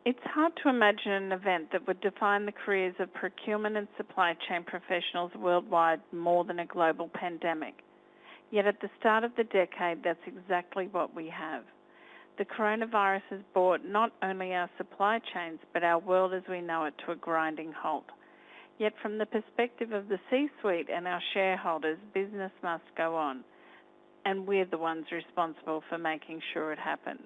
It's hard to imagine an event that would define the careers of procurement and supply chain professionals worldwide more than a global pandemic. Yet at the start of the decade, that's exactly what we have. The coronavirus has brought not only our supply chains, but our world as we know it to a grinding halt. Yet from the perspective of the C-suite and our shareholders, business must go on, and we're the ones responsible for making sure it happens.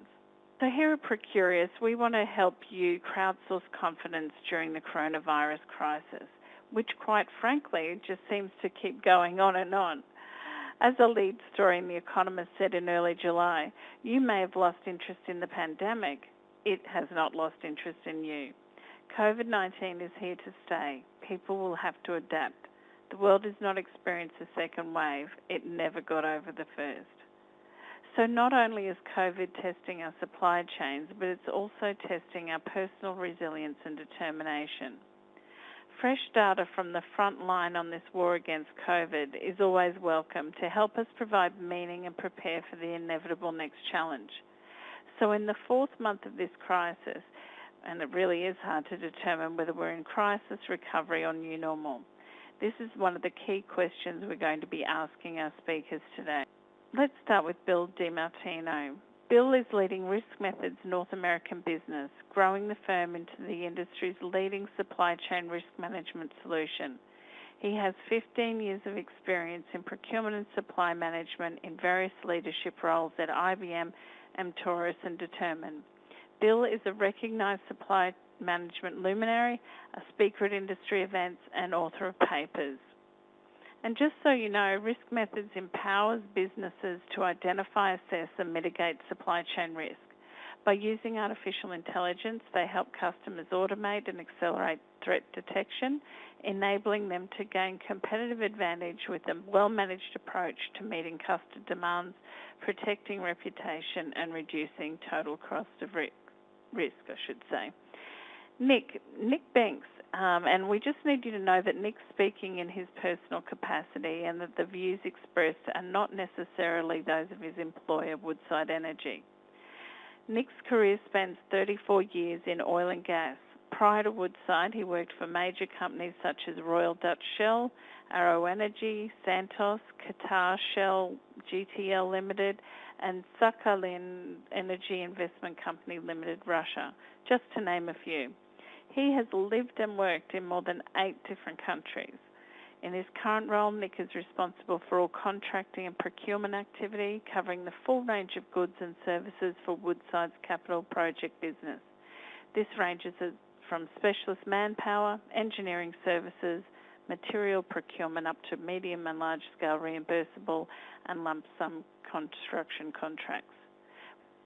So here at Procurious, we want to help you crowdsource confidence during the coronavirus crisis, which quite frankly just seems to keep going on and on. As a lead story in The Economist said in early July, you may have lost interest in the pandemic. It has not lost interest in you. COVID-19 is here to stay. People will have to adapt. The world has not experienced a second wave. It never got over the first. So not only is COVID testing our supply chains, but it's also testing our personal resilience and determination. Fresh data from the front line on this war against COVID is always welcome to help us provide meaning and prepare for the inevitable next challenge. So in the fourth month of this crisis, and it really is hard to determine whether we're in crisis, recovery, or new normal, this is one of the key questions we're going to be asking our speakers today. Let's start with Bill DiMartino. Bill is leading riskmethods North American business, growing the firm into the industry's leading supply chain risk management solution. He has 15 years of experience in procurement and supply management in various leadership roles at IBM, Taurus, and Determined. Bill is a recognized supply management luminary, a speaker at industry events, and author of papers. And just so you know, riskmethods empowers businesses to identify, assess, and mitigate supply chain risk. By using artificial intelligence, they help customers automate and accelerate threat detection, enabling them to gain competitive advantage with a well-managed approach to meeting customer demands, protecting reputation, and reducing total cost of risk, Nick Banks, and we just need you to know that Nick's speaking in his personal capacity and that the views expressed are not necessarily those of his employer, Woodside Energy. Nick's career spans 34 years in oil and gas. Prior to Woodside, he worked for major companies such as Royal Dutch Shell, Arrow Energy, Santos, Qatar Shell, GTL Limited, and Sakhalin Energy Investment Company Limited, Russia, just to name a few. He has lived and worked in more than 8 different countries. In his current role, Nick is responsible for all contracting and procurement activity, covering the full range of goods and services for Woodside's capital project business. This ranges from specialist manpower, engineering services, material procurement up to medium and large-scale reimbursable and lump sum construction contracts.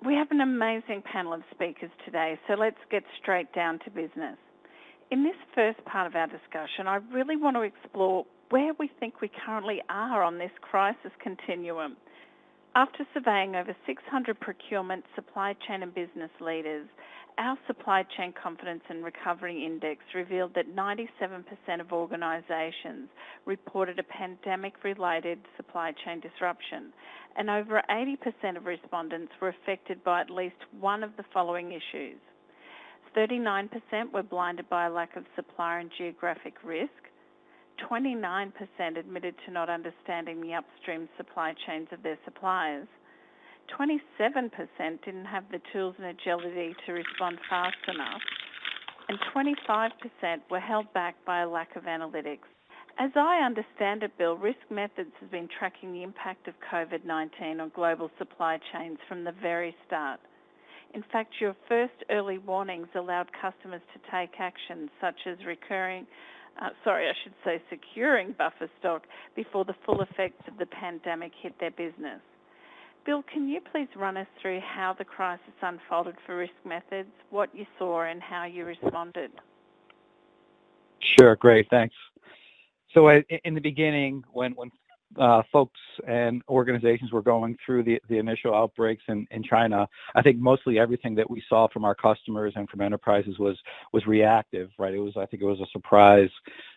We have an amazing panel of speakers today, so let's get straight down to business. In this first part of our discussion, I really want to explore where we think we currently are on this crisis continuum. After surveying over 600 procurement, supply chain and business leaders, our Supply Chain Confidence and Recovery Index revealed that 97% of organisations reported a pandemic-related supply chain disruption, and over 80% of respondents were affected by at least one of the following issues. 39% were blinded by a lack of supplier and geographic risk. 29% admitted to not understanding the upstream supply chains of their suppliers. 27% didn't have the tools and agility to respond fast enough, and 25% were held back by a lack of analytics. As I understand it, Bill, riskmethods has been tracking the impact of COVID-19 on global supply chains from the very start. In fact, your first early warnings allowed customers to take action such as securing buffer stock before the full effects of the pandemic hit their business. Bill, can you please run us through how the crisis unfolded for riskmethods, what you saw and how you responded? Sure, great, thanks. So in the beginning, when folks and organizations were going through the initial outbreaks in China, I think mostly everything that we saw from our customers and from enterprises was reactive, right? I think it was a surprise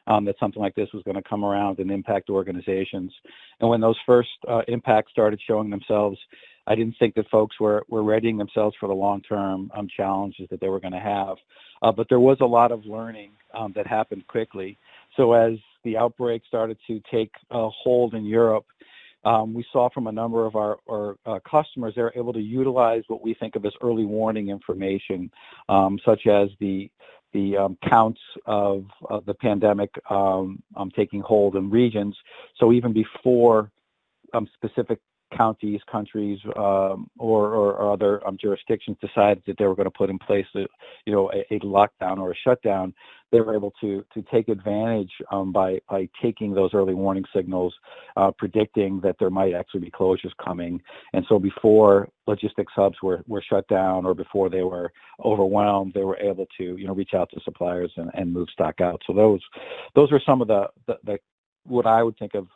that something like this was going to come around and impact organizations. And when those first impacts started showing themselves, I didn't think that folks were readying themselves for the long-term challenges that they were going to have. But there was a lot of learning that happened quickly. So as the outbreak started to take hold in Europe, we saw from a number of our customers, they're able to utilize what we think of as early warning information, such as the counts of the pandemic taking hold in regions. So even before specific counties, countries, or other jurisdictions decided that they were going to put in place a lockdown or a shutdown, they were able to take advantage by taking those early warning signals, predicting that there might actually be closures coming. And so before logistics hubs were shut down or before they were overwhelmed, they were able to reach out to suppliers and move stock out. So those are some of the what I would think of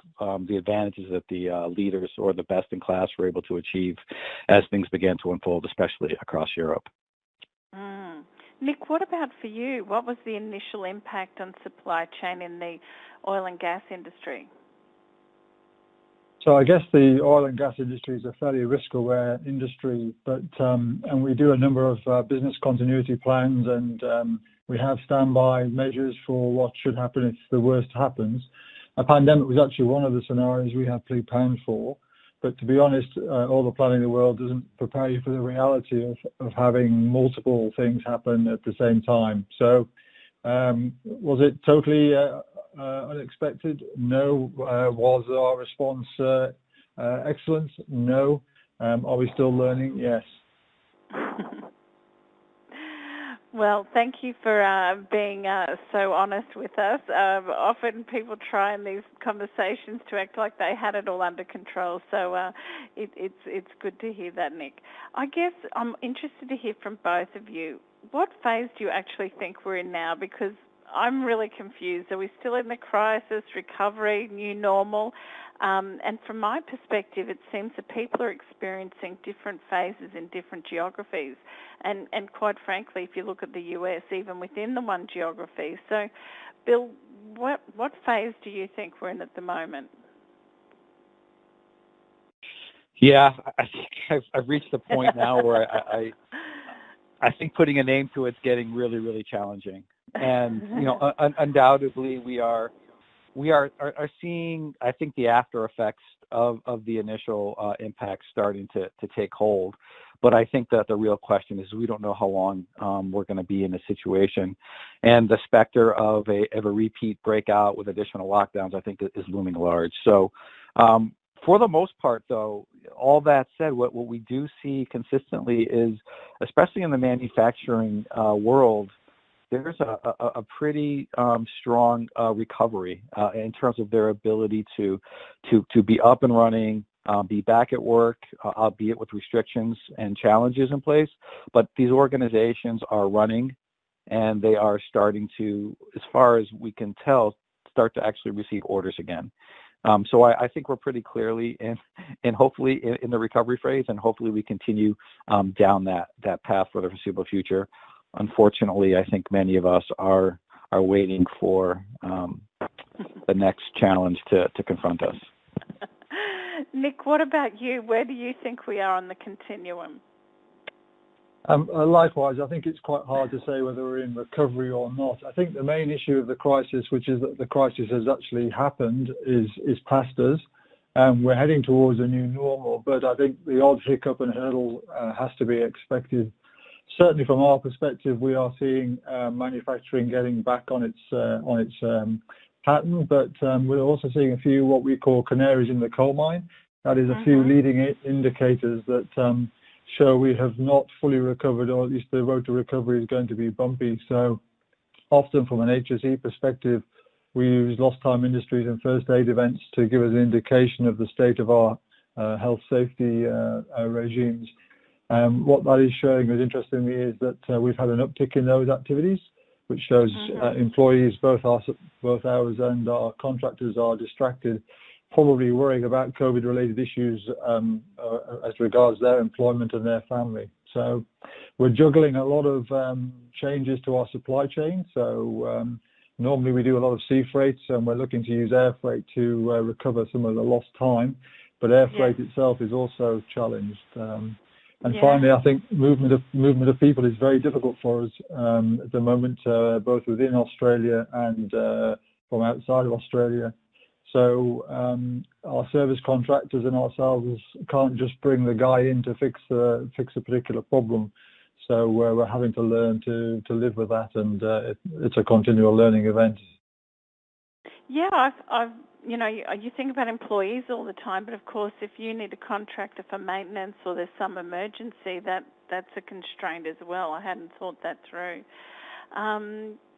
the advantages that the leaders or the best in class were able to achieve as things began to unfold, especially across Europe. Nick, what about for you? What was the initial impact on supply chain in the oil and gas industry? So I guess the oil and gas industry is a fairly risk-aware industry, but and we do a number of business continuity plans, and we have standby measures for what should happen if the worst happens. A pandemic was actually one of the scenarios we had pre-planned for, but to be honest, all the planning in the world doesn't prepare you for the reality of having multiple things happen at the same time. So was it totally unexpected? No. Was our response excellent? No. Are we still learning? Yes. Well, thank you for being so honest with us. Often people try in these conversations to act like they had it all under control, so it's good to hear that, Nick. I guess I'm interested to hear from both of you. What phase do you actually think we're in now? Because I'm really confused. Are we still in the crisis, recovery, new normal? And from my perspective, it seems that people are experiencing different phases in different geographies. And quite frankly, if you look at the US, even within the one geography. So, Bill, what phase do you think we're in at the moment? Yeah, I think I've reached the point now where I think putting a name to it's getting really, really challenging. And undoubtedly we are seeing, I think, the after effects of the initial impact starting to take hold. But I think that the real question is we don't know how long we're going to be in this situation, and the specter of a repeat breakout with additional lockdowns, I think, is looming large. So for the most part, though, all that said, what we do see consistently is, especially in the manufacturing world, there's a pretty strong recovery in terms of their ability to be up and running, be back at work, albeit with restrictions and challenges in place. But these organizations are running, and they are starting to, as far as we can tell, start to actually receive orders again. So I think we're pretty clearly in hopefully in the recovery phase, and hopefully we continue down that path for the foreseeable future. Unfortunately, I think many of us are waiting for the next challenge to confront us. Nick, what about you? Where do you think we are on the continuum? Likewise, I think it's quite hard to say whether we're in recovery or not. I think the main issue of the crisis, which is that the crisis has actually happened, is past us. We're heading towards a new normal, but I think the odd hiccup and hurdle has to be expected. Certainly, from our perspective, we are seeing manufacturing getting back on its pattern, but we're also seeing a few what we call canaries in the coal mine. That is a few leading indicators that show we have not fully recovered, or at least the road to recovery is going to be bumpy. So often from an HSE perspective, we use lost time industries and first aid events to give us an indication of the state of our health safety regimes. What that is showing us, interestingly, is that we've had an uptick in those activities, which shows employees, both ours and our contractors, are distracted, probably worrying about COVID-related issues as regards their employment and their family. So we're juggling a lot of changes to our supply chain. So normally we do a lot of sea freight, and we're looking to use air freight to recover some of the lost time. but air freight itself is also challenged. And Yeah. finally, I think movement of people is very difficult for us at the moment, both within Australia and from outside of Australia. So our service contractors and ourselves can't just bring the guy in to fix a particular problem. So we're having to learn to live with that, and it's a continual learning event. Yeah, I've you know, you think about employees all the time, but of course, if you need a contractor for maintenance or there's some emergency, that's a constraint as well. I hadn't thought that through.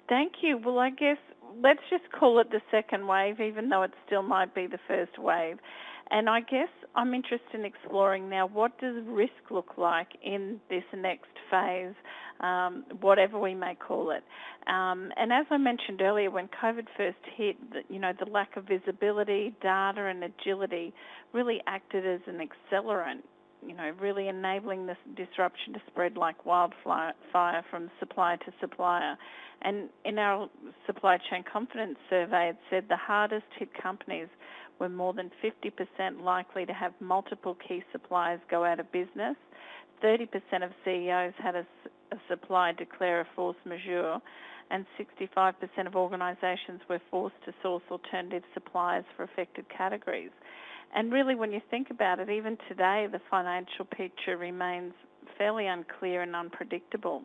Thank you. Well, I guess let's just call it the second wave, even though it still might be the first wave. And I guess I'm interested in exploring now, what does risk look like in this next phase, whatever we may call it. And as I mentioned earlier, when COVID first hit, the lack of visibility, data and agility really acted as an accelerant, really enabling this disruption to spread like wildfire from supplier to supplier. And in our supply chain confidence survey, it said the hardest hit companies were more than 50% likely to have multiple key suppliers go out of business. 30% of CEOs had a supplier declare a force majeure, and 65% of organisations were forced to source alternative suppliers for affected categories. And really, when you think about it, even today, the financial picture remains fairly unclear and unpredictable.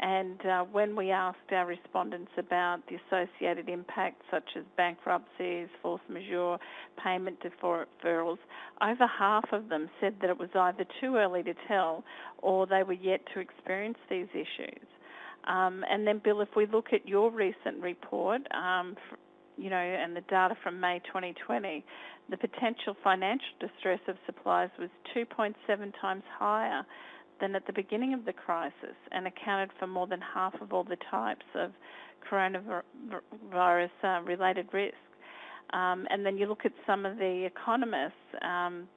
And when we asked our respondents about the associated impacts, such as bankruptcies, force majeure, payment deferrals, over half of them said that it was either too early to tell or they were yet to experience these issues. And then, Bill, if we look at your recent report, and the data from May 2020, the potential financial distress of suppliers was 2.7 times higher than at the beginning of the crisis, and accounted for more than half of all the types of coronavirus-related risk. And then you look at some of the economists, and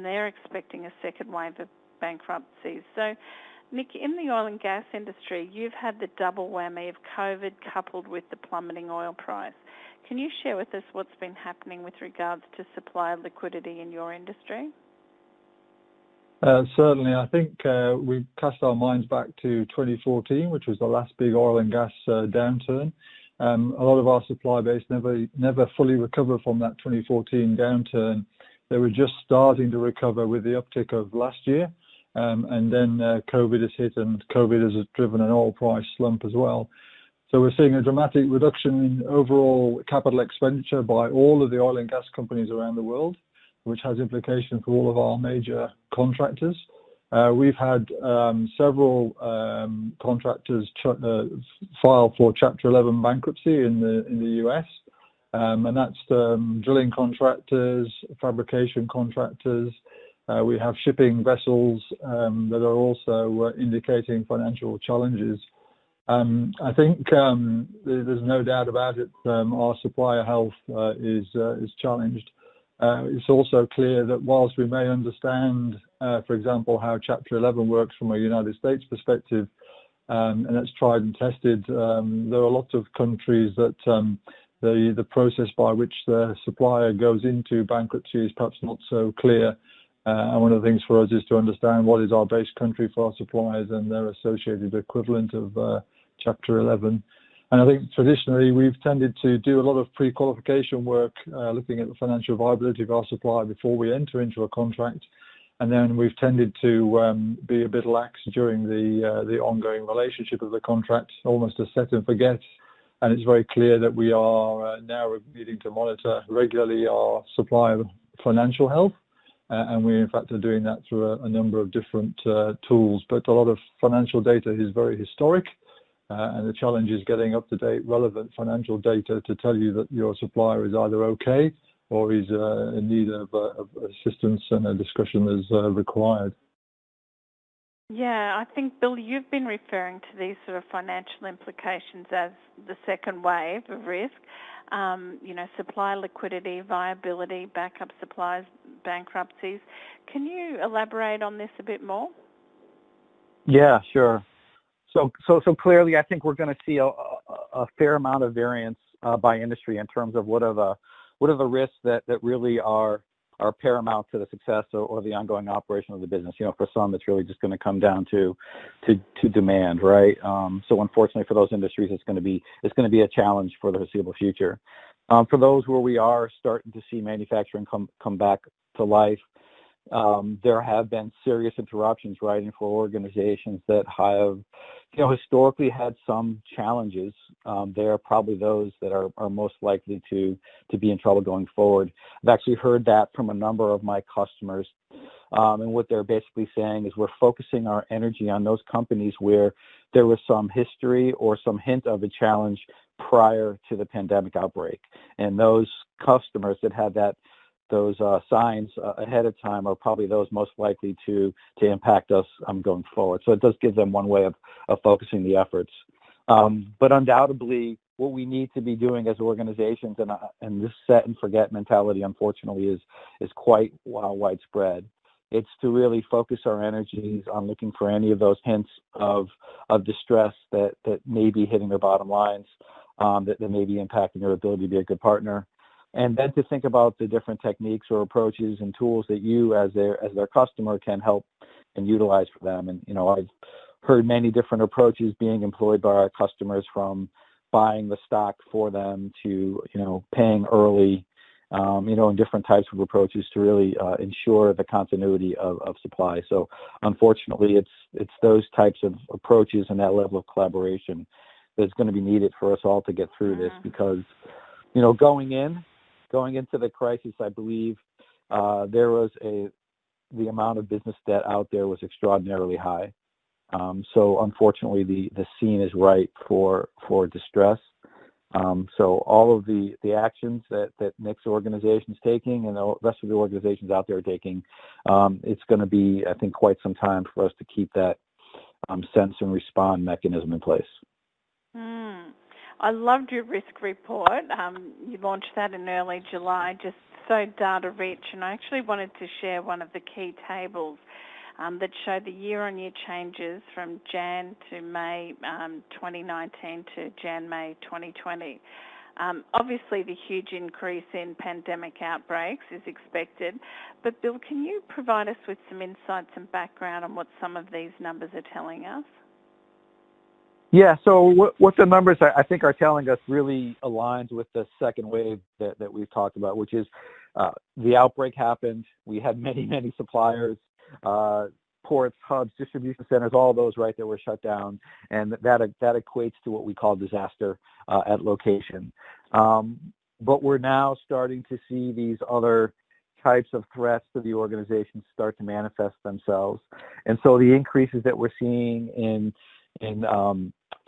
they're expecting a second wave of bankruptcies. So, Nick, in the oil and gas industry, you've had the double whammy of COVID coupled with the plummeting oil price. Can you share with us what's been happening with regards to supply liquidity in your industry? Certainly. I think we cast our minds back to 2014, which was the last big oil and gas downturn. A lot of our supply base never fully recovered from that 2014 downturn. They were just starting to recover with the uptick of last year, and then COVID has hit, and COVID has driven an oil price slump as well. So we're seeing a dramatic reduction in overall capital expenditure by all of the oil and gas companies around the world, which has implications for all of our major contractors. We've had several contractors file for Chapter 11 bankruptcy in the US, and that's drilling contractors, fabrication contractors. We have shipping vessels that are also indicating financial challenges. I think there's no doubt about it. Our supplier health is challenged. It's also clear that whilst we may understand, for example, how Chapter 11 works from a United States perspective, and that's tried and tested, there are lots of countries that the process by which the supplier goes into bankruptcy is perhaps not so clear. And one of the things for us is to understand what is our base country for our suppliers and their associated equivalent of Chapter 11. And I think traditionally we've tended to do a lot of pre-qualification work, looking at the financial viability of our supplier before we enter into a contract. And then we've tended to be a bit lax during the ongoing relationship of the contract, almost a set and forget. And it's very clear that we are now needing to monitor regularly our supplier financial health. And we, in fact, are doing that through a number of different tools. But a lot of financial data is very historic. And the challenge is getting up-to-date, relevant financial data to tell you that your supplier is either okay or is in need of assistance and a discussion is required. Yeah, I think, Bill, you've been referring to these sort of financial implications as the second wave of risk. Supply liquidity, viability, backup supplies, bankruptcies. Can you elaborate on this a bit more? Yeah, sure. So clearly, I think we're going to see a fair amount of variance by industry in terms of what are the risks that really are are paramount to the success or the ongoing operation of the business. For some, it's really just going to come down to demand, right? So unfortunately for those industries, it's going to be a challenge for the foreseeable future. For those where we are starting to see manufacturing come back to life, there have been serious interruptions, right? And for organizations that have, historically had some challenges, they are probably those that are most likely to be in trouble going forward. I've actually heard that from a number of my customers. And what they're basically saying is we're focusing our energy on those companies where there was some history or some hint of a challenge prior to the pandemic outbreak. And those customers that had those signs ahead of time are probably those most likely to impact us going forward. So it does give them one way of focusing the efforts. But undoubtedly, what we need to be doing as organizations, and this set and forget mentality, unfortunately, is quite widespread. It's to really focus our energies on looking for any of those hints of distress that may be hitting their bottom lines, that may be impacting their ability to be a good partner. And then to think about the different techniques or approaches and tools that you as their customer can help and utilize for them. And, I've heard many different approaches being employed by our customers, from buying the stock for them to, paying early, and different types of approaches to really ensure the continuity of supply. So unfortunately, it's those types of approaches and that level of collaboration that's going to be needed for us all to get through this, because, going into the crisis, I believe there was the amount of business debt out there was extraordinarily high. So unfortunately, the scene is ripe for distress. So all of the actions that Nick's organization is taking and the rest of the organizations out there are taking, it's going to be, I think, quite some time for us to keep that sense and respond mechanism in place. I loved your risk report. You launched that in early July, just so data rich, and I actually wanted to share one of the key tables that show the year-on-year changes from Jan to May 2019 to Jan-May 2020. Obviously, the huge increase in pandemic outbreaks is expected, but Bill, can you provide us with some insights and background on what some of these numbers are telling us? Yeah, so what the numbers I think are telling us really aligns with the second wave that we've talked about, which is the outbreak happened. We had many suppliers, ports, hubs, distribution centers, all those, right, that were shut down, and that equates to what we call disaster at location. But we're now starting to see these other types of threats to the organization start to manifest themselves. And so the increases that we're seeing in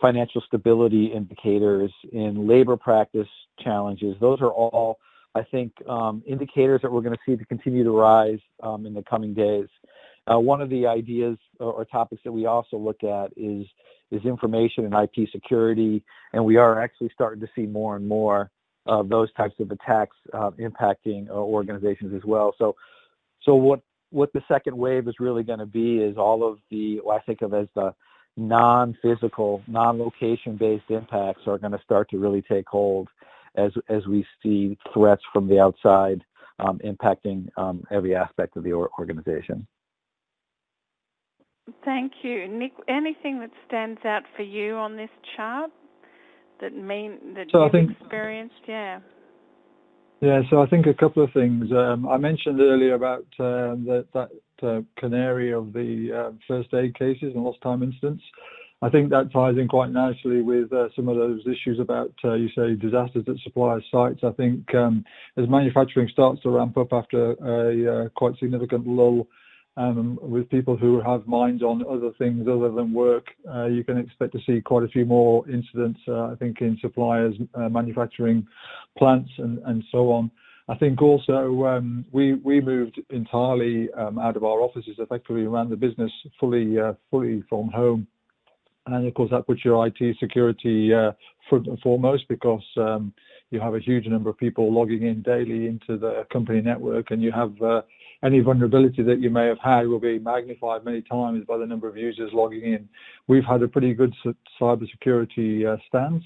financial stability indicators, in labor practice challenges, those are all, I think, indicators that we're going to see to continue to rise in the coming days. One of the ideas or topics that we also look at is information and IP security, and we are actually starting to see more and more of those types of attacks impacting organizations as well. So what the second wave is really going to be is all of what I think of as the non-physical, non-location-based impacts are going to start to really take hold as we see threats from the outside impacting every aspect of the organization. Thank you. Nick, anything that stands out for you on this chart that you've experienced? Yeah. Yeah, so I think a couple of things. I mentioned earlier about that canary of the first aid cases and lost time incidents. I think that ties in quite nicely with some of those issues about, you say, disasters at supplier sites. I think as manufacturing starts to ramp up after a quite significant lull, with people who have minds on other things other than work, you can expect to see quite a few more incidents, I think, in suppliers, manufacturing plants and so on. I think also we moved entirely out of our offices, effectively ran the business fully from home. And of course, that puts your IT security front and foremost, because you have a huge number of people logging in daily into the company network, and you have any vulnerability that you may have had will be magnified many times by the number of users logging in. We've had a pretty good cybersecurity stance.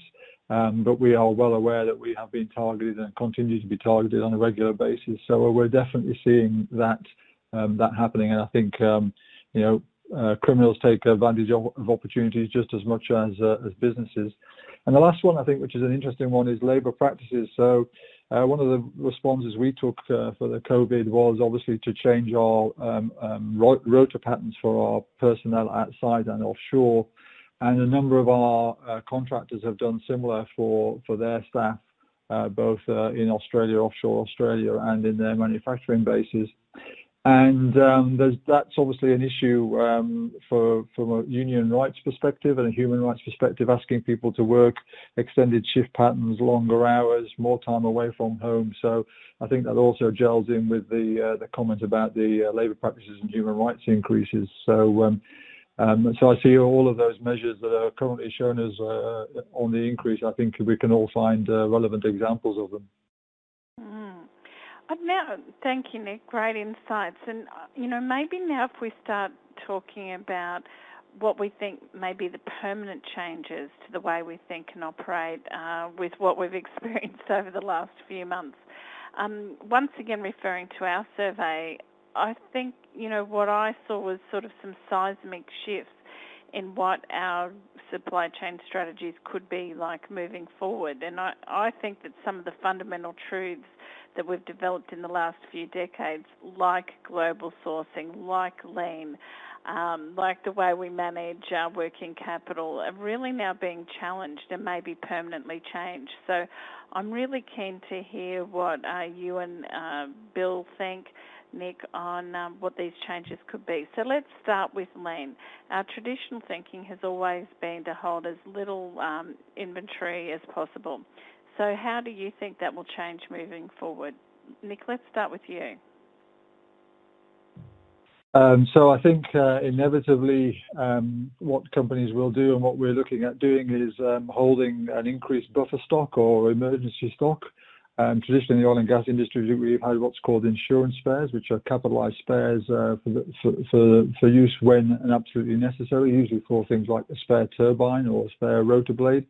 but we are well aware that we have been targeted and continue to be targeted on a regular basis. So we're definitely seeing that happening, and I think criminals take advantage of opportunities just as much as businesses. And the last one, I think, which is an interesting one, is labour practices. So one of the responses we took for the COVID was obviously to change our rota patterns for our personnel outside and offshore. And a number of our contractors have done similar for their staff, both in Australia, offshore Australia, and in their manufacturing bases. And that's obviously an issue from a union rights perspective and a human rights perspective, asking people to work extended shift patterns, longer hours, more time away from home. So I think that also gels in with the comment about the labour practices and human rights increases. So I see all of those measures that are currently shown as on the increase. I think we can all find relevant examples of them. Now, thank you, Nick. Great insights. And, maybe now if we start talking about what we think may be the permanent changes to the way we think and operate with what we've experienced over the last few months. Once again, referring to our survey, I think, what I saw was sort of some seismic shifts in what our supply chain strategies could be like moving forward. And I think that some of the fundamental truths that we've developed in the last few decades, like global sourcing, like lean, like the way we manage our working capital, are really now being challenged and maybe permanently changed. So I'm really keen to hear what you and Bill think, Nick, on what these changes could be. So let's start with lean. Our traditional thinking has always been to hold as little inventory as possible. So how do you think that will change moving forward? Nick, let's start with you. So I think inevitably what companies will do and what we're looking at doing is holding an increased buffer stock or emergency stock. Traditionally in the oil and gas industry, we've had what's called insurance spares, which are capitalized spares for use when and absolutely necessary, usually for things like a spare turbine or a spare rotor blade.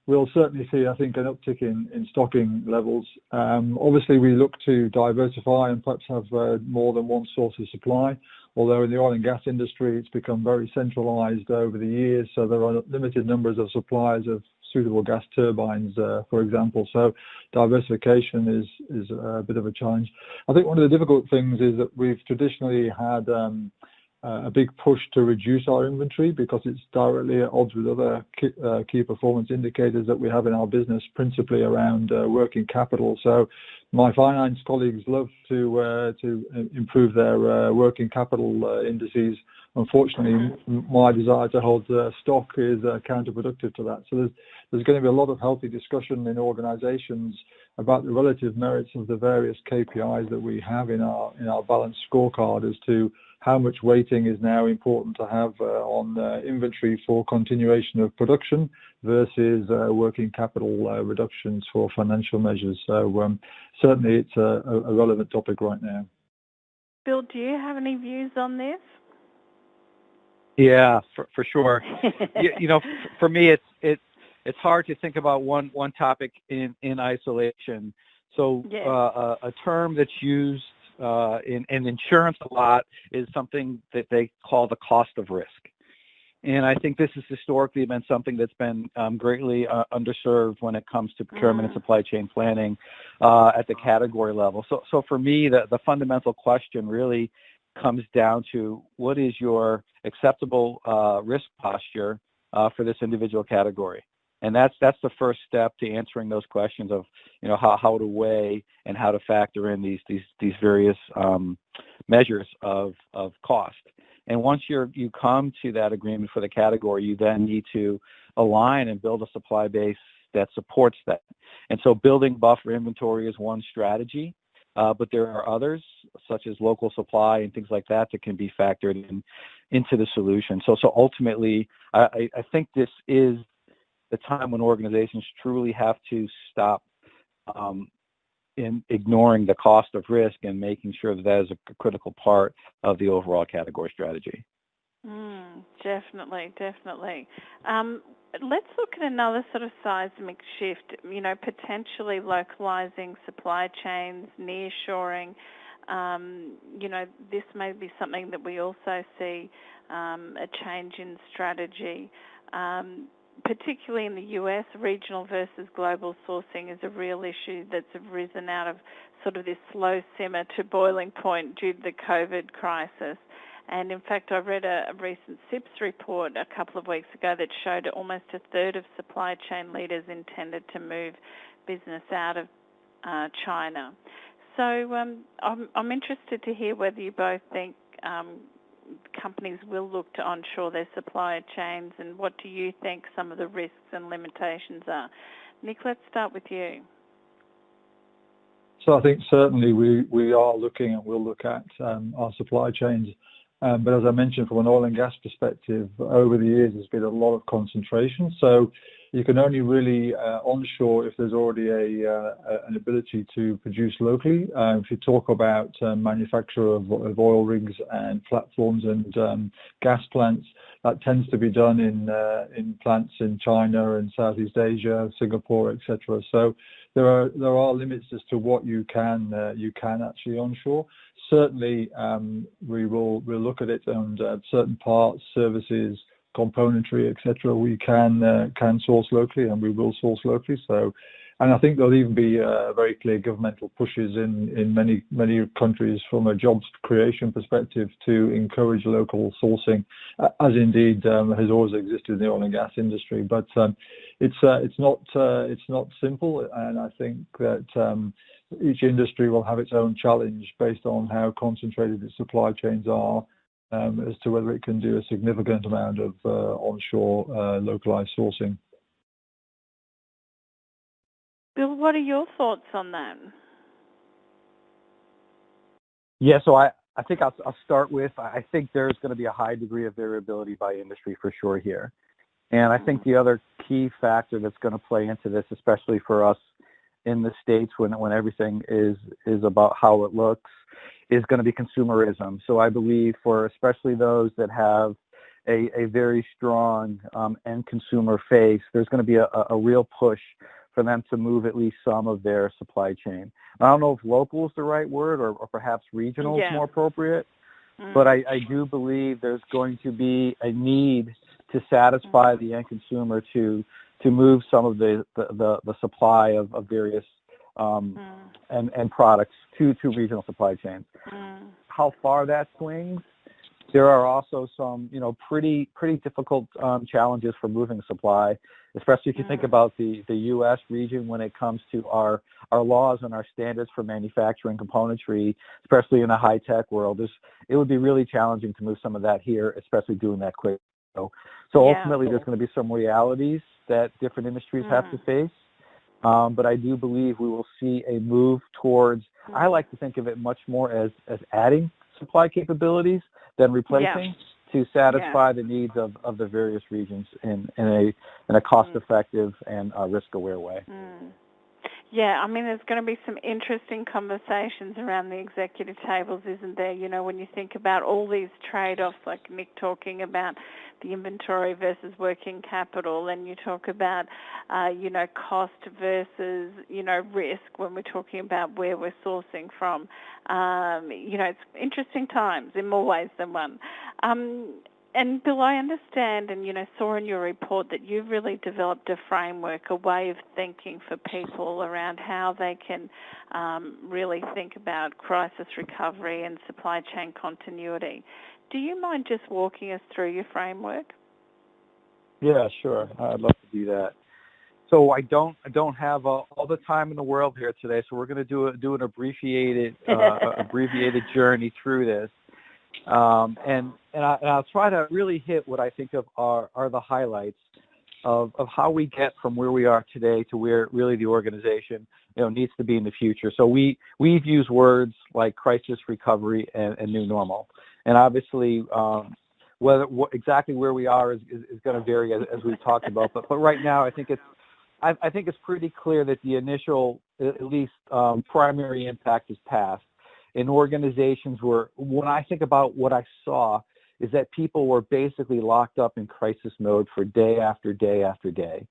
We'll certainly see, I think, an uptick in stocking levels. Obviously, we look to diversify and perhaps have more than one source of supply, although in the oil and gas industry, it's become very centralized over the years, so there are limited numbers of suppliers of suitable gas turbines, for example. So diversification is a bit of a challenge. I think one of the difficult things is that we've traditionally had a big push to reduce our inventory because it's directly at odds with other key performance indicators that we have in our business, principally around working capital. So my finance colleagues love to improve their working capital indices. Unfortunately, my desire to hold stock is counterproductive to that. So there's going to be a lot of healthy discussion in organizations about the relative merits of the various KPIs that we have in our balanced scorecard as to how much weighting is now important to have on inventory for continuation of production versus working capital reductions for financial measures. So certainly it's a relevant topic right now. Bill, do you have any views on this? Yeah, for sure. For me, it's hard to think about one topic in isolation. So a term that's used in insurance a lot is something that they call the cost of risk. And I think this has historically been something that's been greatly underserved when it comes to procurement and supply chain planning at the category level. So for me, the fundamental question really comes down to what is your acceptable risk posture for this individual category. And that's the first step to answering those questions of, how to weigh and how to factor in these various measures of cost. And once you come to that agreement for the category, you then need to align and build a supply base that supports that. And so building buffer inventory is one strategy, but there are others, such as local supply and things like that can be factored into the solution. So ultimately, I think this is the time when organizations truly have to stop in ignoring the cost of risk and making sure that is a critical part of the overall category strategy. Definitely. let's look at another sort of seismic shift, potentially localizing supply chains, nearshoring. This may be something that we also see a change in strategy. Particularly in the US, regional versus global sourcing is a real issue that's arisen out of sort of this slow simmer to boiling point due to the COVID crisis. And in fact, I read a recent SIPS report a couple of weeks ago that showed almost a third of supply chain leaders intended to move business out of China. So I'm interested to hear whether you both think companies will look to onshore their supply chains, and what do you think some of the risks and limitations are? Nick, let's start with you. So I think certainly we are looking and will look at our supply chains. But as I mentioned, from an oil and gas perspective, over the years there's been a lot of concentration. So you can only really onshore if there's already an ability to produce locally. If you talk about manufacture of oil rigs and platforms and gas plants, that tends to be done in plants in China and Southeast Asia, Singapore, etc. So there are limits as to what you can actually onshore. Certainly, we'll look at it, and certain parts, services, componentry, etc. We can source locally, and we will source locally. So, and I think there'll even be very clear governmental pushes in many countries from a jobs creation perspective to encourage local sourcing, as indeed has always existed in the oil and gas industry. But it's not simple, and I think that each industry will have its own challenge based on how concentrated its supply chains are, as to whether it can do a significant amount of onshore localized sourcing. Bill, what are your thoughts on that? Yeah, so I think I'll start with, I think there's going to be a high degree of variability by industry for sure here. And I think the other key factor that's going to play into this, especially for us in the States when everything is about how it looks, is going to be consumerism. So I believe for especially those that have a very strong end consumer face, there's going to be a real push for them to move at least some of their supply chain. I don't know if local is the right word or perhaps regional is more appropriate, but I do believe there's going to be a need to satisfy the end consumer to move some of the supply of various and products to regional supply chains. How far that swings, there are also some pretty difficult challenges for moving supply, especially if you think about the U.S. region when it comes to our laws and our standards for manufacturing componentry, especially in a high-tech world. It would be really challenging to move some of that here, especially doing that quick. So ultimately, there's going to be some realities that different industries have to face. But I do believe we will see a move towards, I like to think of it much more as adding supply capabilities than replacing to satisfy the needs of the various regions in a cost-effective and risk-aware way. Yeah, I mean, there's going to be some interesting conversations around the executive tables, isn't there? When you think about all these trade-offs, like Nick talking about the inventory versus working capital, and you talk about, cost versus, risk when we're talking about where we're sourcing from. It's interesting times in more ways than one. And Bill, I understand and, saw in your report that you've really developed a framework, a way of thinking for people around how they can really think about crisis recovery and supply chain continuity. Do you mind just walking us through your framework? Yeah, sure. I'd love to do that. So I don't have all the time in the world here today, so we're going to do an abbreviated journey through this. And I'll try to really hit what I think of are the highlights of how we get from where we are today to where really the organization needs to be in the future. So we've used words like crisis recovery and new normal, and obviously exactly where we are is going to vary as we've talked about. But right now I think it's pretty clear that the initial at least primary impact is past. In organizations when I think about what I saw is that people were basically locked up in crisis mode for day after day after day,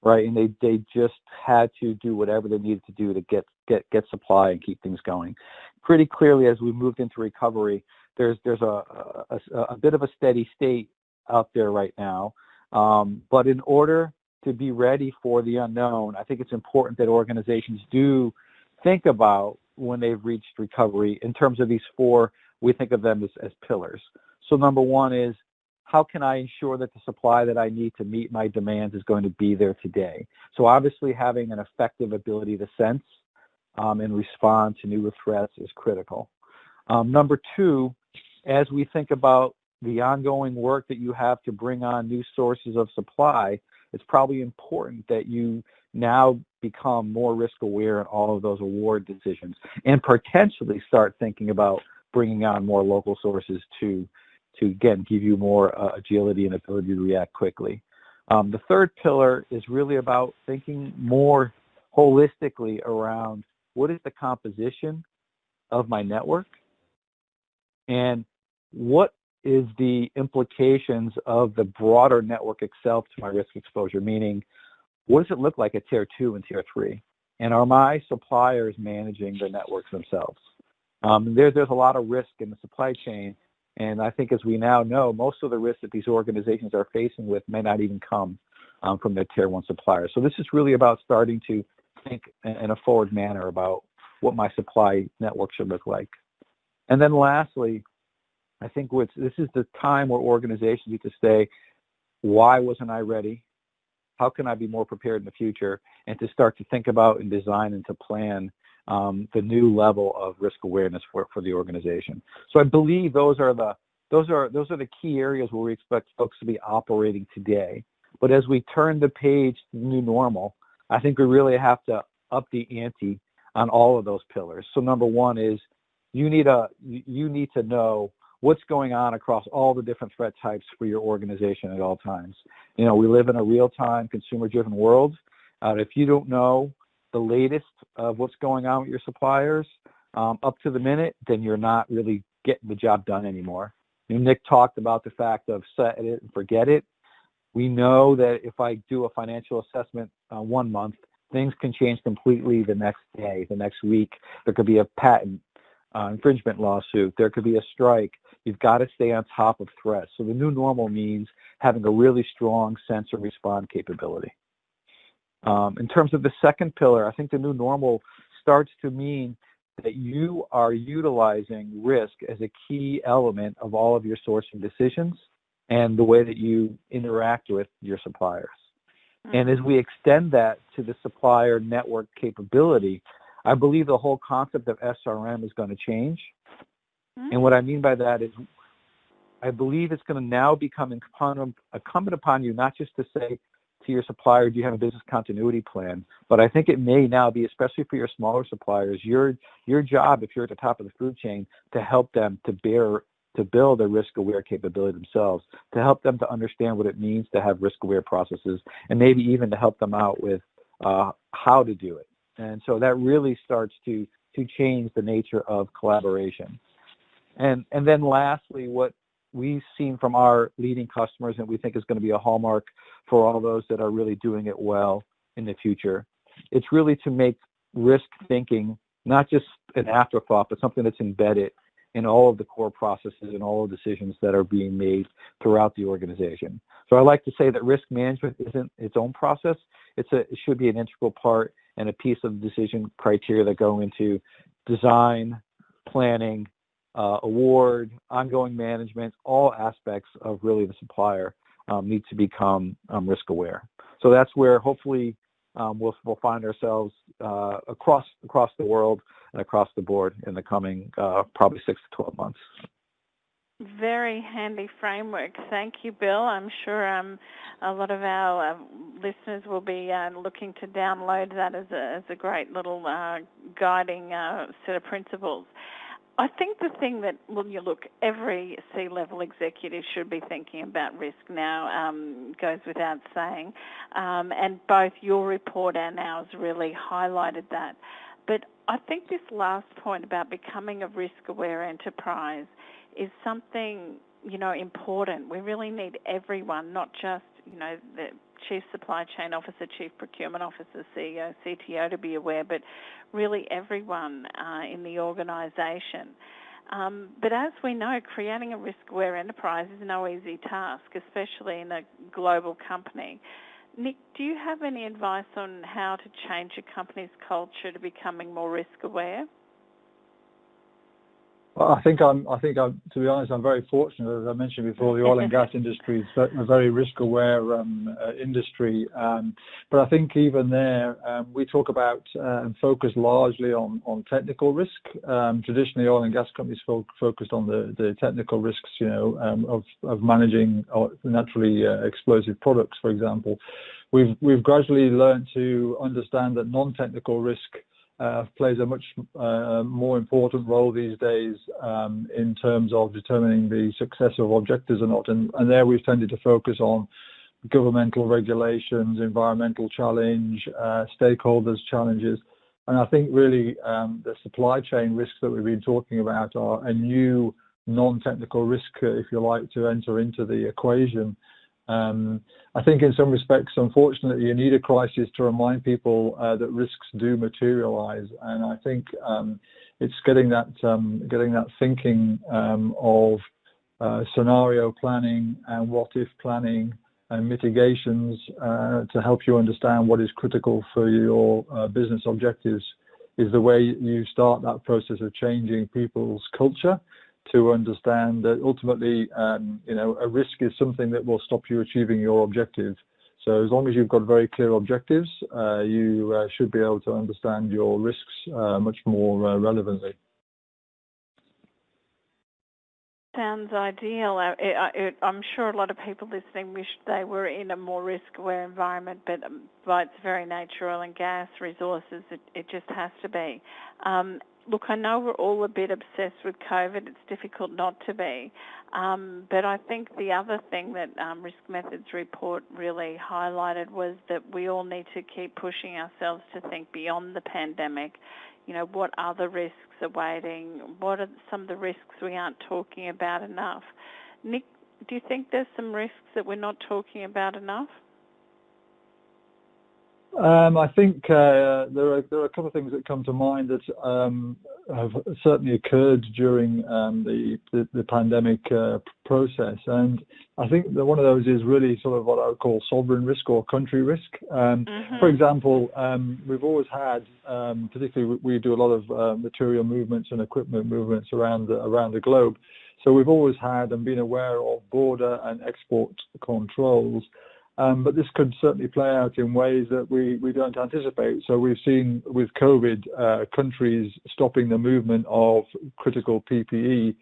right? And they just had to do whatever they needed to do to get supply and keep things going. Pretty clearly, as we moved into recovery, there's a bit of a steady state out there right now. But in order to be ready for the unknown, I think it's important that organizations do think about when they've reached recovery in terms of these four, we think of them as pillars. So number one is, how can I ensure that the supply that I need to meet my demands is going to be there today? So obviously having an effective ability to sense and respond to new threats is critical. Number two, as we think about the ongoing work that you have to bring on new sources of supply, it's probably important that you now become more risk aware in all of those award decisions and potentially start thinking about bringing on more local sources to again, give you more agility and ability to react quickly. The third pillar is really about thinking more holistically around what is the composition of my network and what is the implications of the broader network itself to my risk exposure, meaning what does it look like at tier 2 and tier 3? And are my suppliers managing the networks themselves? There's a lot of risk in the supply chain. And I think as we now know, most of the risks that these organizations are facing with may not even come from their tier 1 suppliers. So this is really about starting to think in a forward manner about what my supply network should look like. And then lastly, I think this is the time where organizations need to say, why wasn't I ready? How can I be more prepared in the future? And to start to think about and design and to plan the new level of risk awareness for the organization. So I believe those are the key areas where we expect folks to be operating today. But as we turn the page to the new normal, I think we really have to up the ante on all of those pillars. So number one is you need to know what's going on across all the different threat types for your organization at all times. You know, we live in a real-time, consumer-driven world. If you don't know the latest of what's going on with your suppliers up to the minute, then you're not really getting the job done anymore. You know, Nick talked about the fact of set it and forget it. We know that if I do a financial assessment 1 month, things can change completely the next day, the next week. There could be a patent infringement lawsuit. There could be a strike. You've got to stay on top of threats. So the new normal means having a really strong sensor respond capability. In terms of the second pillar, I think the new normal starts to mean that you are utilizing risk as a key element of all of your sourcing decisions and the way that you interact with your suppliers. Mm-hmm. And as we extend that to the supplier network capability, I believe the whole concept of SRM is going to change. Mm-hmm. And what I mean by that is I believe it's going to now become incumbent upon you not just to say to your supplier, do you have a business continuity plan? But I think it may now be, especially for your smaller suppliers, your job, if you're at the top of the food chain, to help them to build a risk-aware capability themselves, to help them to understand what it means to have risk-aware processes, and maybe even to help them out with how to do it. And so that really starts to change the nature of collaboration. And then lastly, what we've seen from our leading customers and we think is going to be a hallmark for all those that are really doing it well in the future, it's really to make risk thinking not just an afterthought, but something that's embedded in all of the core processes and all the decisions that are being made throughout the organization. So I like to say that risk management isn't its own process. It should be an integral part and a piece of the decision criteria that go into design, planning, award, ongoing management, all aspects of really the supplier need to become risk aware. So that's where hopefully we'll find ourselves across the world and across the board in the coming probably 6 to 12 months. Very handy framework. Thank you, Bill. I'm sure a lot of our listeners will be looking to download that as a great little guiding set of principles. I think the thing that, every C-level executive should be thinking about risk now, goes without saying, and both your report and ours really highlighted that. But I think this last point about becoming a risk-aware enterprise is something important. We really need everyone, not just, the Chief Supply Chain Officer, Chief Procurement Officer, CEO, CTO to be aware, but really everyone in the organisation. But as we know, creating a risk-aware enterprise is no easy task, especially in a global company. Nick, do you have any advice on how to change a company's culture to becoming more risk-aware? Well, I think to be honest, I'm very fortunate. As I mentioned before, the oil and gas industry is a very risk-aware industry. But I think even there, we talk about and focus largely on technical risk. Traditionally, oil and gas companies focused on the technical risks, of managing naturally explosive products, for example. We've gradually learned to understand that non-technical risk plays a much more important role these days in terms of determining the success of objectives or not. And there we've tended to focus on governmental regulations, environmental challenge, stakeholders challenges. And I think really the supply chain risks that we've been talking about are a new non-technical risk, if you like, to enter into the equation. I think in some respects, unfortunately, you need a crisis to remind people that risks do materialize, and I think it's getting that thinking of scenario planning and what-if planning and mitigations to help you understand what is critical for your business objectives is the way you start that process of changing people's culture to understand that ultimately, a risk is something that will stop you achieving your objective. So as long as you've got very clear objectives, you should be able to understand your risks much more relevantly. Sounds ideal. I'm sure a lot of people listening wish they were in a more risk-aware environment, but by its very nature, oil and gas resources, it just has to be. Look, I know we're all a bit obsessed with COVID. It's difficult not to be. But I think the other thing that Risk Methods report really highlighted was that we all need to keep pushing ourselves to think beyond the pandemic. What other risks are waiting? What are some of the risks we aren't talking about enough? Nick, do you think there's some risks that we're not talking about enough? I think there are a couple of things that come to mind that have certainly occurred during the pandemic process, and I think that one of those is really sort of what I would call sovereign risk or country risk. For example, we've always had, particularly we do a lot of material movements and equipment movements around the globe, so we've always had and been aware of border and export controls. But this could certainly play out in ways that we don't anticipate. So we've seen with COVID, countries stopping the movement of critical PPE,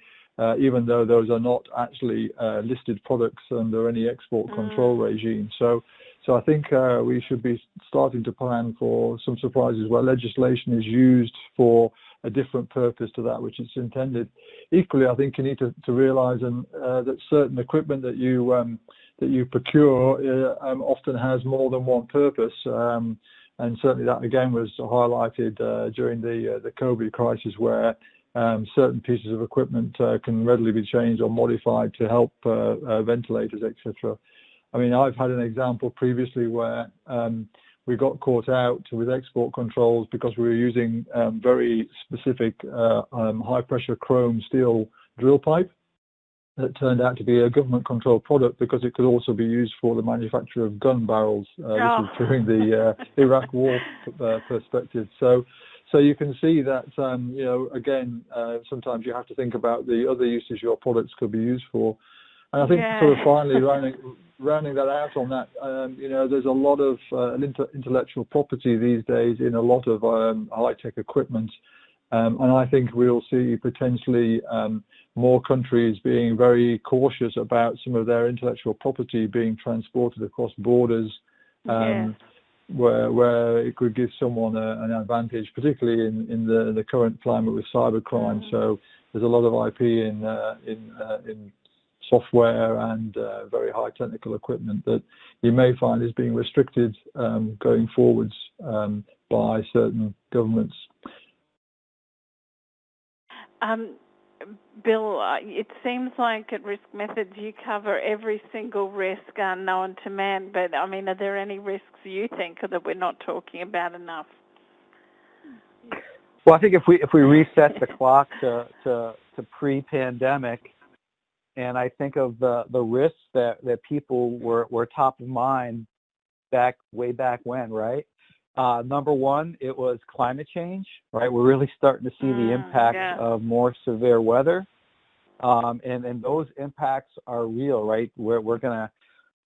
even though those are not actually listed products under any export control regime. So I think we should be starting to plan for some surprises where legislation is used for a different purpose to that which it's intended. Equally, I think you need to realise that certain equipment that you procure often has more than one purpose, and certainly that again was highlighted during the COVID crisis, where certain pieces of equipment can readily be changed or modified to help ventilators, etc. I mean, I've had an example previously where we got caught out with export controls because we were using very specific high-pressure chrome steel drill pipe that turned out to be a government-controlled product because it could also be used for the manufacture of gun barrels. This was during the Iraq War perspective. So you can see that, again, sometimes you have to think about the other uses your products could be used for. And I think sort of finally rounding that out on that, there's a lot of intellectual property these days in a lot of high-tech equipment. And I think we'll see potentially more countries being very cautious about some of their intellectual property being transported across borders, where it could give someone an advantage, particularly in the current climate with cybercrime. So there's a lot of IP in software and very high technical equipment that you may find is being restricted going forwards by certain governments. Bill, it seems like at Risk Methods you cover every single risk known to man, but I mean, are there any risks you think that we're not talking about enough? Well, I think if we reset the clock to pre-pandemic, and I think of the risks that people were top of mind way back when, right? Number one, it was climate change, right? We're really starting to see the impacts of more severe weather, and those impacts are real, right? We're gonna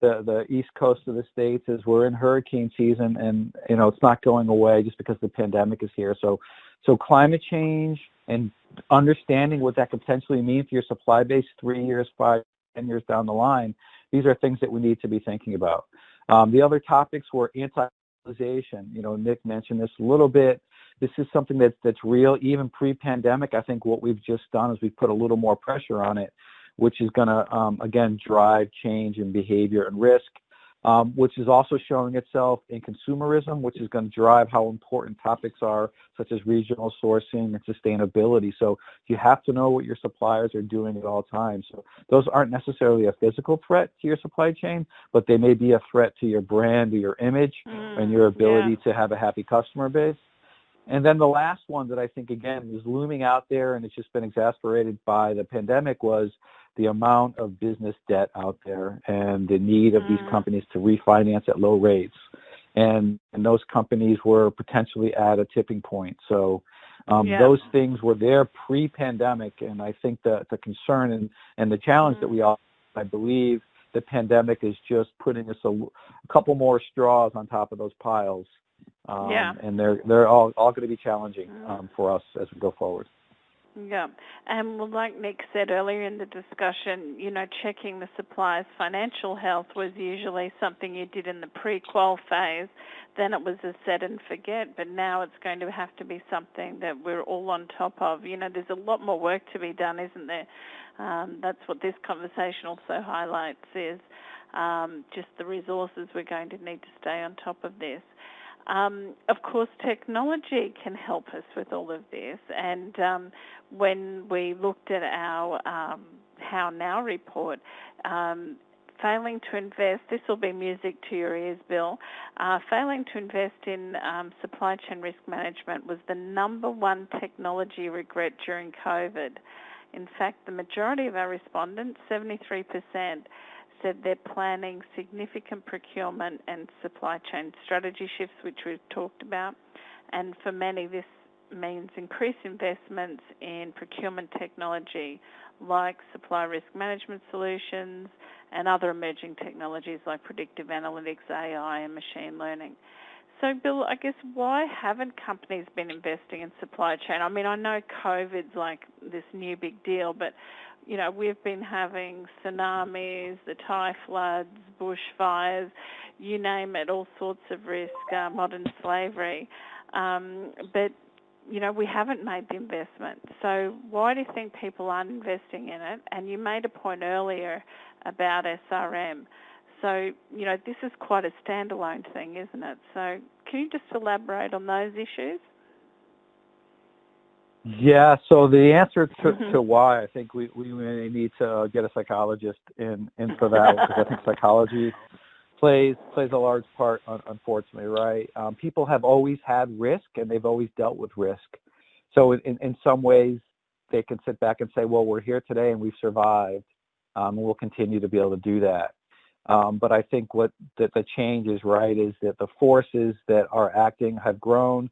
the east coast of the states is we're in hurricane season, and it's not going away just because the pandemic is here. So climate change and understanding what that could potentially mean for your supply base 3 years, 5, 10 years down the line, these are things that we need to be thinking about. The other topics were anti-localization. Nick mentioned this a little bit. This is something that's real. Even pre-pandemic, I think what we've just done is we've put a little more pressure on it, which is going to, again, drive change in behavior and risk, which is also showing itself in consumerism, which is going to drive how important topics are, such as regional sourcing and sustainability. So you have to know what your suppliers are doing at all times. So those aren't necessarily a physical threat to your supply chain, but they may be a threat to your brand or your image and your ability to have a happy customer base. And then the last one that I think, again, is looming out there, and it's just been exacerbated by the pandemic, was the amount of business debt out there and the need of these companies to refinance at low rates. And those companies were potentially at a tipping point. So those things were there pre-pandemic, and I think the concern and the challenge that we all, I believe the pandemic is just putting us a couple more straws on top of those piles. And they're all going to be challenging for us as we go forward. Yeah, and like Nick said earlier in the discussion, checking the supplier's financial health was usually something you did in the pre-qual phase. Then it was a set and forget, but now it's going to have to be something that we're all on top of. There's a lot more work to be done, isn't there? That's what this conversation also highlights, is just the resources we're going to need to stay on top of this. Of course, technology can help us with all of this, and when we looked at our How Now report, failing to invest, this will be music to your ears, Bill, failing to invest in supply chain risk management was the number one technology regret during COVID. In fact, the majority of our respondents, 73%, said they're planning significant procurement and supply chain strategy shifts, which we've talked about. And for many, this means increased investments in procurement technology like supply risk management solutions and other emerging technologies like predictive analytics, AI, and machine learning. So, Bill, I guess why haven't companies been investing in supply chain? I mean, I know COVID's like this new big deal, but we've been having tsunamis, the Thai floods, bushfires, you name it, all sorts of risk, modern slavery. But, we haven't made the investment. So why do you think people aren't investing in it? And you made a point earlier about SRM. So, this is quite a standalone thing, isn't it? So can you just elaborate on those issues? Yeah, so the answer to why, I think we may need to get a psychologist in for that, because I think psychology plays a large part, unfortunately, right? People have always had risk, and they've always dealt with risk. So in some ways, they can sit back and say, well, we're here today and we've survived, and we'll continue to be able to do that. But I think what the change is, right, is that the forces that are acting have grown.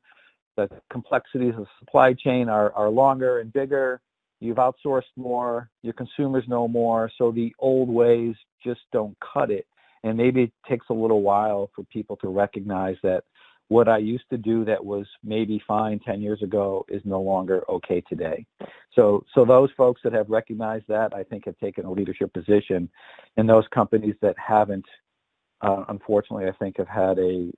The complexities of the supply chain are longer and bigger. You've outsourced more. Your consumers know more. So the old ways just don't cut it. And maybe it takes a little while for people to recognize that what I used to do that was maybe fine 10 years ago is no longer okay today. So those folks that have recognized that, I think, have taken a leadership position. And those companies that haven't, unfortunately, I think have had a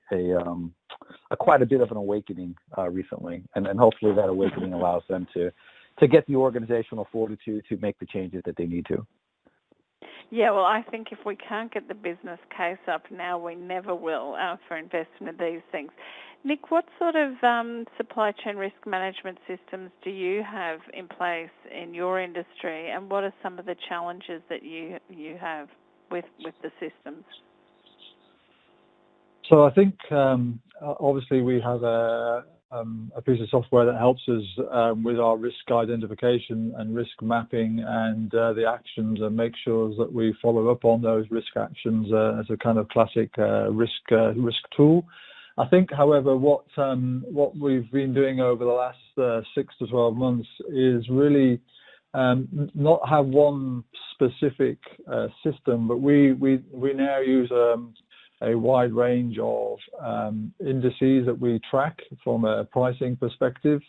quite a bit of an awakening recently, and hopefully that awakening allows them to get the organizational fortitude to make the changes that they need to. Yeah, well, I think if we can't get the business case up now, we never will for investment in these things. Nick, what sort of supply chain risk management systems do you have in place in your industry, and what are some of the challenges that you have with the systems? So I think obviously we have a piece of software that helps us with our risk identification and risk mapping and the actions, and make sure that we follow up on those risk actions as a kind of classic risk tool. I think, however, what we've been doing over the last 6 to 12 months is really not have one specific system, but we now use a wide range of indices that we track from a pricing perspective,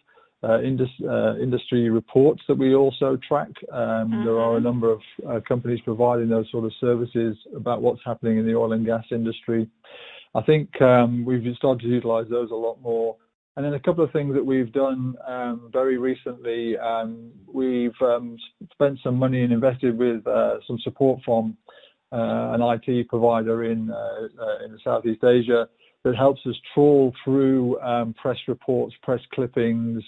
industry reports that we also track. There are a number of companies providing those sort of services about what's happening in the oil and gas industry. I think we've started to utilize those a lot more. And then a couple of things that we've done very recently, we've spent some money and invested with some support from an IT provider in Southeast Asia that helps us trawl through press reports, press clippings,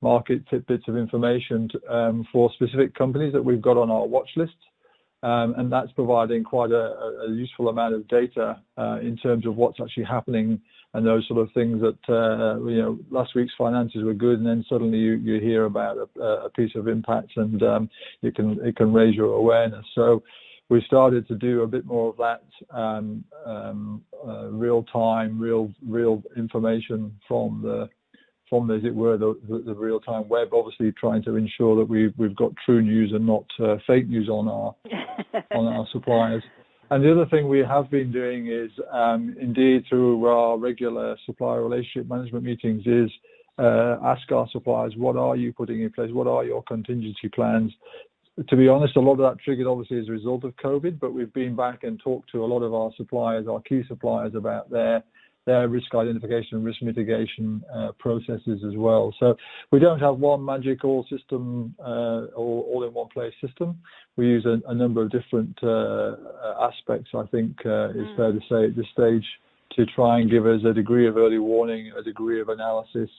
market tidbits of information for specific companies that we've got on our watch list. And that's providing quite a useful amount of data in terms of what's actually happening and those sort of things that, last week's finances were good, and then suddenly you hear about a piece of impact, and it can raise your awareness. So we started to do a bit more of that real-time, real information from as it were, the real-time web, obviously trying to ensure that we've got true news and not fake news on our suppliers. And the other thing we have been doing is, indeed, through our regular supplier relationship management meetings, is ask our suppliers, what are you putting in place? What are your contingency plans? To be honest, a lot of that triggered obviously as a result of COVID, but we've been back and talked to a lot of our suppliers, our key suppliers, about their risk identification and risk mitigation processes as well. So we don't have one magic all system, all in one place system. We use a number of different aspects, I think is fair to say at this stage, to try and give us a degree of early warning, a degree of analysis,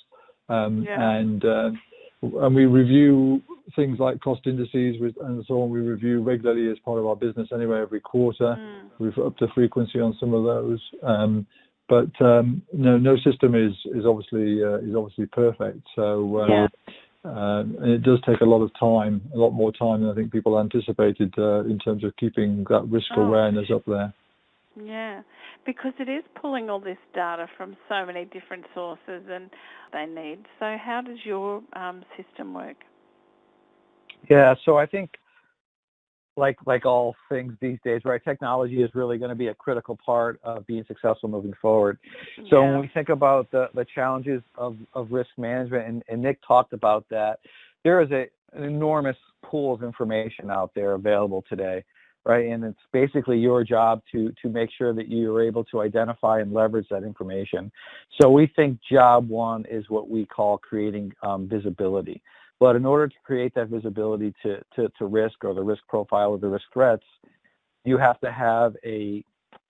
and we review things like cost indices and so on. We review regularly as part of our business anyway, every quarter. We've upped the frequency on some of those. But no system is obviously perfect. So and it does take a lot of time, a lot more time than I think people anticipated in terms of keeping that risk awareness up there. Yeah, because it is pulling all this data from so many different sources, and they need. So how does your system work? Yeah, so I think like all things these days, right, technology is really going to be a critical part of being successful moving forward. So when we think about the challenges of risk management, and Nick talked about that, there is an enormous pool of information out there available today, right? And it's basically your job to make sure that you are able to identify and leverage that information. So we think job one is what we call creating visibility. But in order to create that visibility to risk, or the risk profile, or the risk threats, you have to have a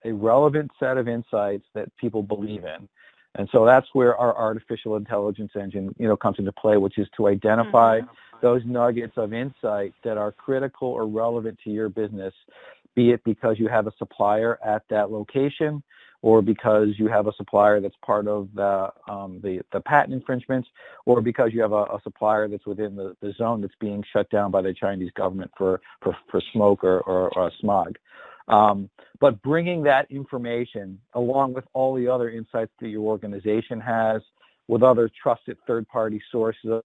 relevant set of insights that people believe in. And so that's where our artificial intelligence engine, comes into play, which is to identify those nuggets of insight that are critical or relevant to your business, be it because you have a supplier at that location, or because you have a supplier that's part of the patent infringements, or because you have a supplier that's within the zone that's being shut down by the Chinese government for smoke or smog. But bringing that information, along with all the other insights that your organization has, with other trusted third-party sources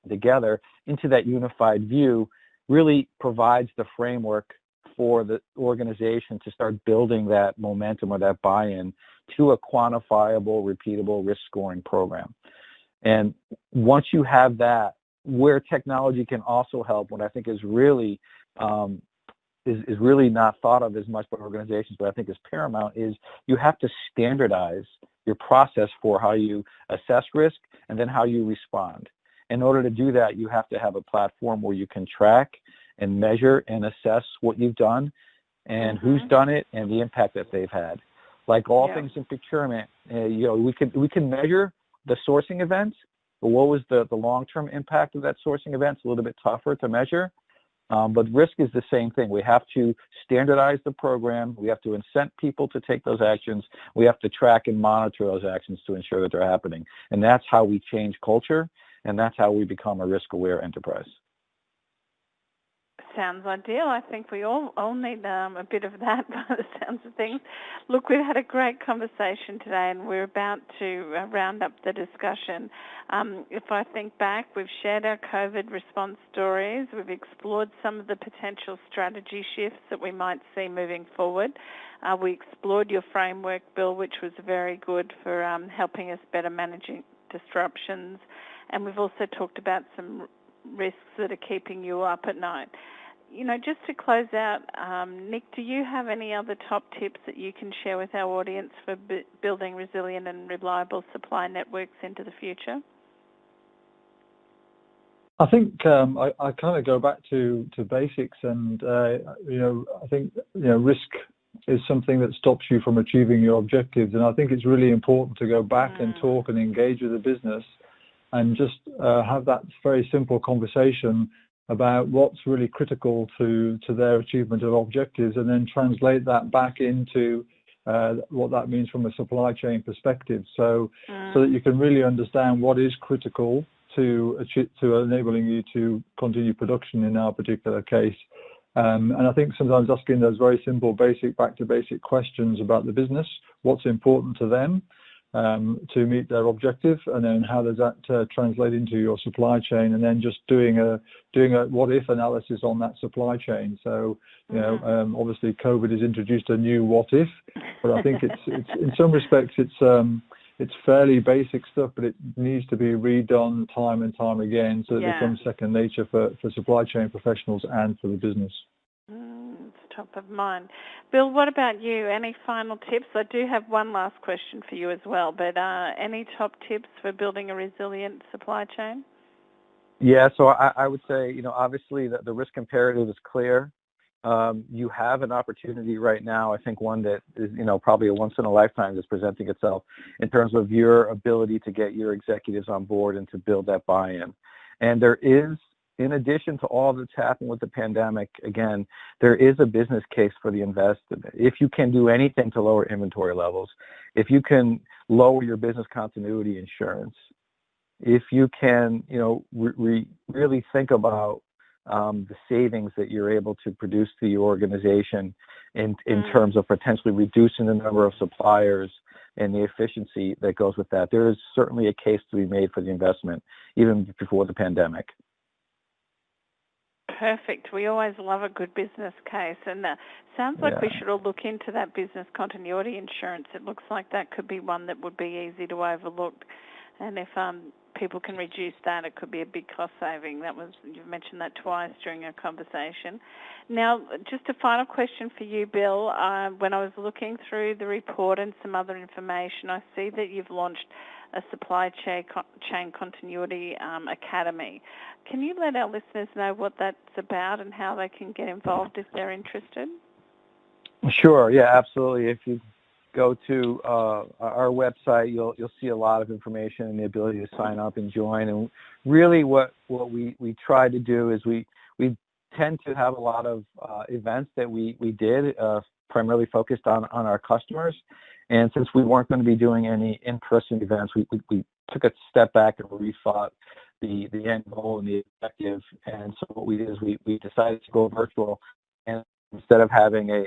together into that unified view, really provides the framework for the organization to start building that momentum or that buy-in to a quantifiable, repeatable risk scoring program. And once you have that, where technology can also help, what I think is really not thought of as much by organizations, but I think is paramount, is you have to standardize your process for how you assess risk and then how you respond. In order to do that, you have to have a platform where you can track and measure and assess what you've done and who's done it and the impact that they've had. Like all things in procurement, we can measure the sourcing events, but what was the long-term impact of that sourcing event? It's a little bit tougher to measure. But risk is the same thing. We have to standardize the program. We have to incent people to take those actions. We have to track and monitor those actions to ensure that they're happening. And that's how we change culture, and that's how we become a risk-aware enterprise. Sounds ideal. I think we all need a bit of that by the sounds of things. Look, we've had a great conversation today, and we're about to round up the discussion. If I think back, we've shared our COVID response stories. We've explored some of the potential strategy shifts that we might see moving forward. We explored your framework, Bill, which was very good for helping us better managing disruptions. And we've also talked about some risks that are keeping you up at night. Just to close out, Nick, do you have any other top tips that you can share with our audience for building resilient and reliable supply networks into the future? I think I kind of go back to basics, and I think risk is something that stops you from achieving your objectives, and I think it's really important to go back and talk and engage with the business, and just have that very simple conversation about what's really critical to their achievement of objectives, and then translate that back into what that means from a supply chain perspective, so that you can really understand what is critical to enabling you to continue production in our particular case. And I think sometimes asking those very simple, back to basic questions about the business, what's important to them, to meet their objective, and then how does that translate into your supply chain, and then just doing a what if analysis on that supply chain. So obviously COVID has introduced a new what if, but I think it's in some respects it's fairly basic stuff, but it needs to be redone time and time again, so it becomes second nature for supply chain professionals and for the business. It's top of mind. Bill, what about you? Any final tips? I do have one last question for you as well, but any top tips for building a resilient supply chain? Yeah, so I would say, obviously the risk imperative is clear. You have an opportunity right now, I think one that is, probably a once in a lifetime that's presenting itself in terms of your ability to get your executives on board and to build that buy-in. And there is, in addition to all that's happened with the pandemic, again, there is a business case for the investment. If you can do anything to lower inventory levels, if you can lower your business continuity insurance, if you can, really think about the savings that you're able to produce to your organization in terms of potentially reducing the number of suppliers and the efficiency that goes with that, there is certainly a case to be made for the investment, even before the pandemic. Perfect. We always love a good business case, and sounds like we should all look into that business continuity insurance. It looks like that could be one that would be easy to overlook, and if people can reduce that, it could be a big cost saving. You've mentioned that twice during our conversation. Now, just a final question for you, Bill. When I was looking through the report and some other information, I see that you've launched a supply chain continuity academy. Can you let our listeners know what that's about and how they can get involved if they're interested? Sure. Yeah, absolutely. If you go to our website, you'll see a lot of information and the ability to sign up and join. And really what we try to do is we tend to have a lot of events that we did primarily focused on our customers. And since we weren't going to be doing any in-person events, we took a step back and rethought the end goal and the objective. And so what we did is we decided to go virtual. And instead of having a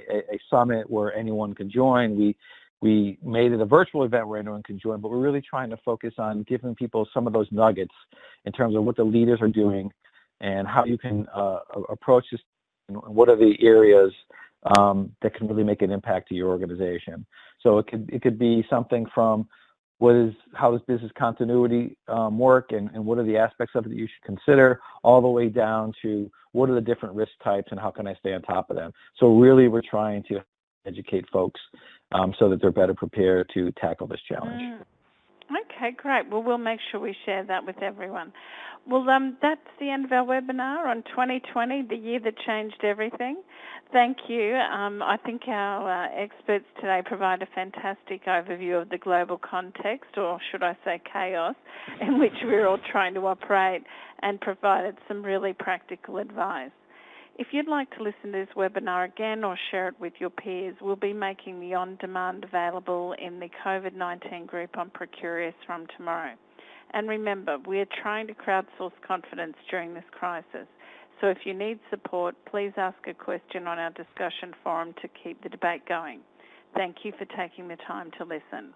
summit where anyone can join, we made it a virtual event where anyone can join. But we're really trying to focus on giving people some of those nuggets in terms of what the leaders are doing and how you can approach this, and what are the areas that can really make an impact to your organization. So it could be something from how does business continuity work, and what are the aspects of it that you should consider, all the way down to what are the different risk types and how can I stay on top of them. So really we're trying to educate folks so that they're better prepared to tackle this challenge. Okay, great. Well, we'll make sure we share that with everyone. Well, that's the end of our webinar on 2020, the year that changed everything. Thank you. I think our experts today provide a fantastic overview of the global context, or should I say chaos, in which we're all trying to operate, and provided some really practical advice. If you'd like to listen to this webinar again or share it with your peers, we'll be making the on-demand available in the COVID-19 group on Procurious from tomorrow. And remember, we're trying to crowdsource confidence during this crisis. So if you need support, please ask a question on our discussion forum to keep the debate going. Thank you for taking the time to listen.